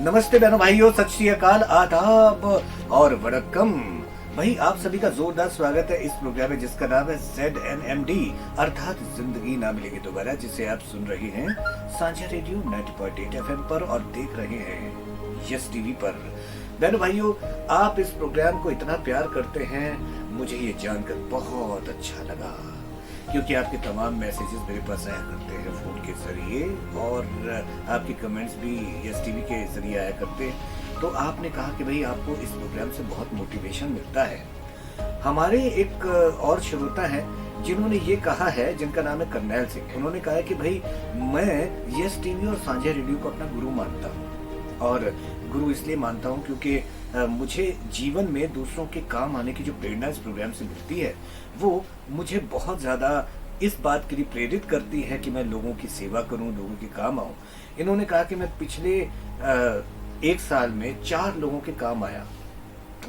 नमस्ते बहनों भाइयों, सत श्री अकाल, आदाब और वड़क्कम। भाई आप सभी का जोरदार स्वागत है इस प्रोग्राम में जिसका नाम है ZNMD अर्थात जिंदगी ना मिलेगी दोबारा, जिसे आप सुन रहे हैं साझा रेडियो 90.8 FM पर और देख रहे हैं यस टीवी पर। बहनों भाइयों, आप इस प्रोग्राम को इतना प्यार करते हैं, मुझे ये जानकर बहुत अच्छा लगा, क्योंकि आपके तमाम मैसेजेस मेरे पास आया करते हैं फोन के जरिए और आपके कमेंट्स भी यस टीवी के जरिए आया करते हैं। तो आपने कहा कि भाई आपको इस प्रोग्राम से बहुत मोटिवेशन मिलता है। हमारे एक और श्रोता हैं जिन्होंने ये कहा है, जिनका नाम है करनैल सिंह। उन्होंने कहा है कि भाई मैं यस टीवी और साझा रेडियो को अपना गुरु मानता हूँ, और गुरु इसलिए मानता हूँ क्योंकि मुझे जीवन में दूसरों के काम आने की जो प्रेरणा इस प्रोग्राम से मिलती है, वो मुझे बहुत ज़्यादा इस बात के लिए प्रेरित करती है कि मैं लोगों की सेवा करूं, लोगों के काम आऊं। इन्होंने कहा कि मैं पिछले एक साल में 4 लोगों के काम आया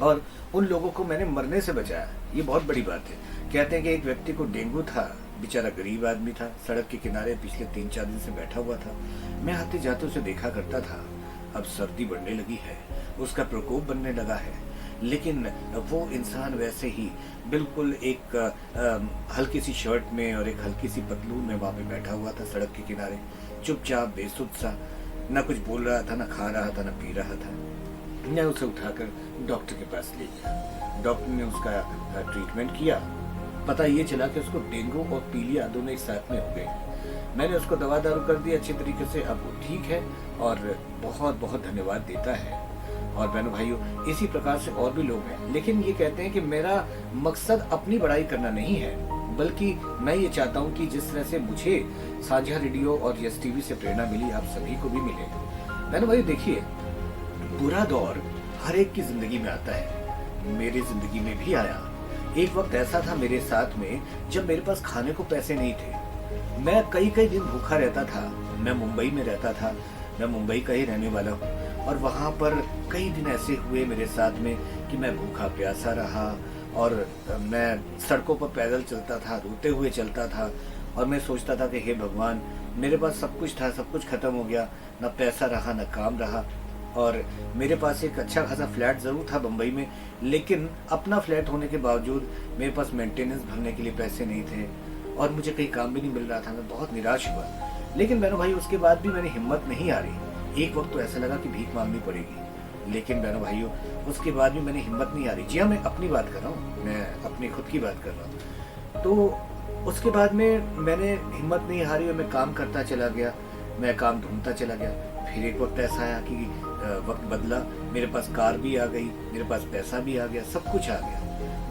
और उन लोगों को मैंने मरने से बचाया। ये बहुत बड़ी बात है। कहते हैं कि एक व्यक्ति को डेंगू था, बेचारा गरीब आदमी था, सड़क के किनारे पिछले 3-4 दिन से बैठा हुआ था। मैं आते जाते उसे देखा करता था। अब सर्दी बढ़ने लगी है, उसका प्रकोप बनने लगा है, लेकिन वो इंसान वैसे ही बिल्कुल एक हल्की सी शर्ट में और एक हल्की सी पतलून में वहाँ पे बैठा हुआ था सड़क के किनारे, चुपचाप बेसुध सा, ना कुछ बोल रहा था, ना खा रहा था, ना पी रहा था। मैं उसे उठाकर डॉक्टर के पास ले गया। डॉक्टर ने उसका ट्रीटमेंट किया। पता ये चला कि उसको डेंगू और पीलिया दोनों एक साथ में हो गए। मैंने उसको दवा दारू कर दी अच्छे तरीके से, अब वो ठीक है और बहुत बहुत धन्यवाद देता है। और बहनों भाइयों, इसी प्रकार से और भी लोग हैं, लेकिन ये कहते हैं कि मेरा मकसद अपनी बड़ाई करना नहीं है, बल्कि मैं ये चाहता हूँ कि जिस तरह से मुझे साझा रेडियो और यस टीवी से प्रेरणा मिली, आप सभी को भी मिले। बहनों भाइयों, देखिए, बुरा दौर हर एक की जिंदगी में आता है, मेरी जिंदगी में भी आया। एक वक्त ऐसा था मेरे साथ में जब मेरे पास खाने को पैसे नहीं थे। मैं कई दिन भूखा रहता था। मैं मुंबई में रहता था, मैं मुंबई का ही रहने वाला हूँ, और वहाँ पर कई दिन ऐसे हुए मेरे साथ में कि मैं भूखा प्यासा रहा और मैं सड़कों पर पैदल चलता था, रोते हुए चलता था, और मैं सोचता था कि हे भगवान, मेरे पास सब कुछ था, सब कुछ खत्म हो गया, ना पैसा रहा, ना काम रहा। और मेरे पास एक अच्छा खासा फ्लैट ज़रूर था बम्बई में, लेकिन अपना फ्लैट होने के बावजूद मेरे पास मेंटेनेंस भरने के लिए पैसे नहीं थे और मुझे कहीं काम भी नहीं मिल रहा था। मैं बहुत निराश हुआ, लेकिन बहनों भाई उसके बाद भी मेरी हिम्मत नहीं आ रही। एक वक्त तो ऐसा लगा कि भीख मांगनी पड़ेगी, लेकिन बहनों भाइयों उसके बाद भी मेरी हिम्मत नहीं आ रही। जी हाँ, मैं अपनी बात कर रहा हूँ, मैं अपनी खुद की बात कर रहा हूँ। तो उसके बाद में मैंने हिम्मत नहीं हारी और मैं काम करता चला गया, मैं काम ढूंढता चला गया। फिर एक वक्त ऐसा आया कि वक्त बदला, मेरे पास कार भी आ गई, मेरे पास पैसा भी आ गया, सब कुछ आ गया।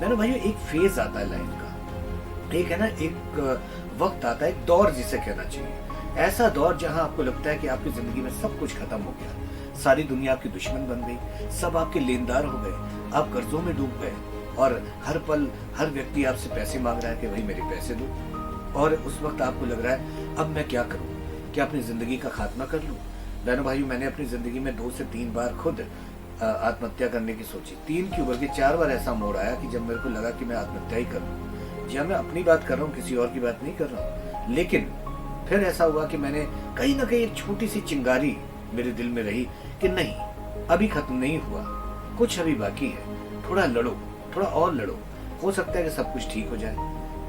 बहनों भाइयों, एक फेज आता है लाइफ का, एक है ना, एक वक्त आता है, एक दौर जिसे कहना चाहिए, ऐसा दौर जहां आपको लगता है कि आपकी जिंदगी में सब कुछ खत्म हो गया, सारी दुनिया आपकी दुश्मन बन गई, सब आपके लेनदार हो गए, आप कर्जों में डूब गए और हर पल हर व्यक्ति आपसे पैसे मांग रहा है कि भाई मेरे पैसे दो। और उस वक्त आपको लग रहा है अब मैं क्या करूं, क्या अपनी जिंदगी का खात्मा कर लूं। बहनों भाइयों, मैंने अपनी जिंदगी में 2 से 3 बार खुद आत्महत्या करने की सोची। 3 क्यों बल्कि 4 बार ऐसा मोड़ आया कि जब मेरे को लगा कि मैं आत्महत्या ही करूं। जी मैं अपनी बात कर रहा हूँ, किसी और की बात नहीं कर रहा हूँ। लेकिन फिर ऐसा हुआ कि मैंने कहीं ना कहीं एक छोटी सी चिंगारी मेरे दिल में रही कि नहीं, अभी खत्म नहीं हुआ, कुछ अभी बाकी है, थोड़ा लड़ो, थोड़ा और लड़ो, हो सकता है कि सब कुछ ठीक हो जाए।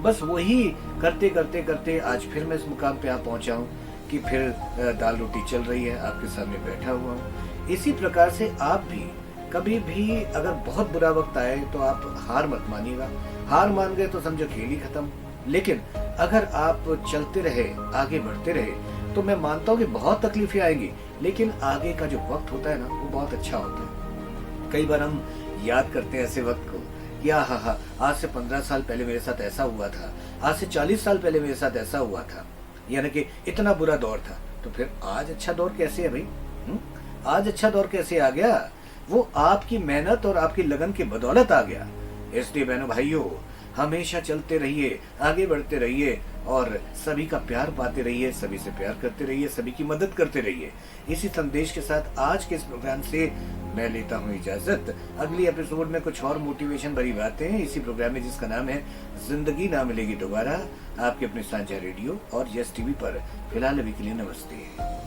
बस वही करते करते करते आज फिर मैं इस मुकाम पे आ पहुंचा हूँ कि फिर दाल रोटी चल रही है, आपके सामने बैठा हुआ हूँ। इसी प्रकार से आप भी कभी भी अगर बहुत बुरा वक्त आए तो आप हार मत मानिएगा। हार मान गए तो समझो खेल ही खत्म। लेकिन अगर आप चलते रहे, आगे बढ़ते रहे, तो मैं मानता हूँ कि बहुत तकलीफें आएंगी, लेकिन आगे का जो वक्त होता है ना, वो बहुत अच्छा होता है। कई बार हम याद करते हैं ऐसे वक्त को, या हाँ, आज से 15 साल पहले मेरे साथ ऐसा हुआ था, आज से 40 साल पहले मेरे साथ ऐसा हुआ था, यानी कि इतना बुरा दौर था। तो फिर आज अच्छा दौर कैसे है भाई? आज अच्छा दौर कैसे आ गया? वो आपकी मेहनत और आपकी लगन की बदौलत आ गया। इसलिए बहनों भाइयों, हमेशा चलते रहिए, आगे बढ़ते रहिए और सभी का प्यार पाते रहिए, सभी से प्यार करते रहिए, सभी की मदद करते रहिए। इसी संदेश के साथ आज के इस प्रोग्राम से मैं लेता हूँ इजाजत। अगली एपिसोड में कुछ और मोटिवेशन भरी बातें हैं इसी प्रोग्राम में, जिसका नाम है जिंदगी ना मिलेगी दोबारा, आपके अपने साझा रेडियो और यस टीवी पर। फिलहाल अभी के लिए नमस्ते।